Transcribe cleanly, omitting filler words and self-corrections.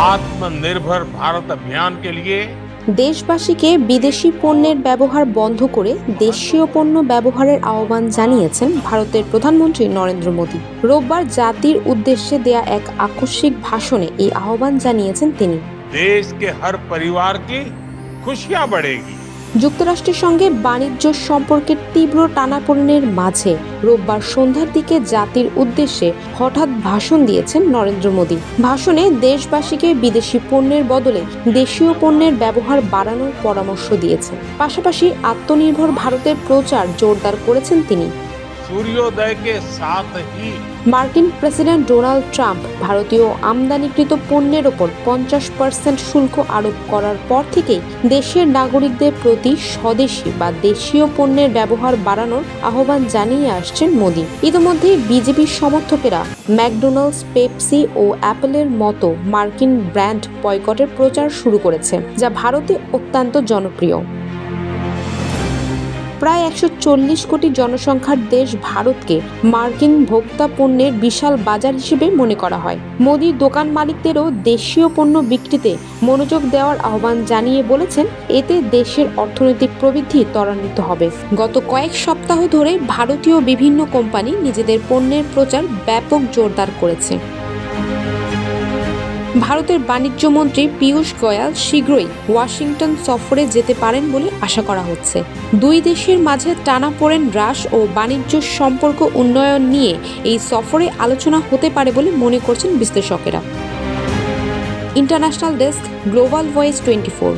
आत्मनिर्भर भारत अभियान के लिए দেশবাসীকে বিদেশি পণ্যের ব্যবহার বন্ধ করে দেশীয় পণ্য ব্যবহারের আহ্বান জানিয়েছেন ভারতের প্রধানমন্ত্রী নরেন্দ্র মোদী। রোববার জাতির উদ্দেশ্যে দেয়া এক আকস্মিক ভাষণে এই আহ্বান জানিয়েছেন তিনি। देश के हर परिवार की खुशियां बढ़ेगी। যুক্তরাষ্ট্রের সঙ্গে বাণিজ্য সম্পর্কের তীব্র টানাপোড়েনের মাঝে রোববার সন্ধ্যার দিকে জাতির উদ্দেশ্যে হঠাৎ ভাষণ দিয়েছেন নরেন্দ্র মোদী। ভাষণে দেশবাসীকে বিদেশি পণ্যের বদলে দেশীয় পণ্যের ব্যবহার বাড়ানোর পরামর্শ দিয়েছেন। পাশাপাশি আত্মনির্ভর ভারতের প্রচার জোরদার করেছেন তিনি। सूर्योदय के साथ ही মার্কিন প্রেসিডেন্ট ডোনাল্ড ট্রাম্প ভারতীয় আমদানিকৃত পণ্যের ওপর 50% শুল্ক আরোপ করার পর থেকেই দেশের নাগরিকদের প্রতি স্বদেশি বা দেশীয় পণ্যের ব্যবহার বাড়ানোর আহ্বান জানিয়ে আসছেন মোদী। ইতিমধ্যেই বিজেপির সমর্থকেরা ম্যাকডোনাল্ডস, পেপসি ও অ্যাপলের মতো মার্কিন ব্র্যান্ড বয়কটের প্রচার শুরু করেছে, যা ভারতে অত্যন্ত জনপ্রিয়। প্রায় 140 কোটি জনসংখ্যার দেশ ভারতকে মার্কিন ভোক্তা পণ্যের বিশাল বাজার হিসেবে মনে করা হয়। মোদী দোকান মালিকদেরও দেশীয় পণ্য বিক্রিতে মনোযোগ দেওয়ার আহ্বান জানিয়ে বলেছেন, এতে দেশের অর্থনৈতিক প্রবৃদ্ধি ত্বরান্বিত হবে। গত কয়েক সপ্তাহ ধরে ভারতীয় বিভিন্ন কোম্পানি নিজেদের পণ্যের প্রচার ব্যাপক জোরদার করেছে। ভারতের বাণিজ্য মন্ত্রী পীযূষ গোয়াল শীঘ্রই ওয়াশিংটন সফরে যেতে পারেন বলে আশা করা হচ্ছে। দুই দেশের মাঝে টানাপোড়েন হ্রাস ও বাণিজ্য সম্পর্ক উন্নয়ন নিয়ে এই সফরে আলোচনা হতে পারে বলে মনে করছেন বিশ্লেষকেরা। International desk, global voice 24।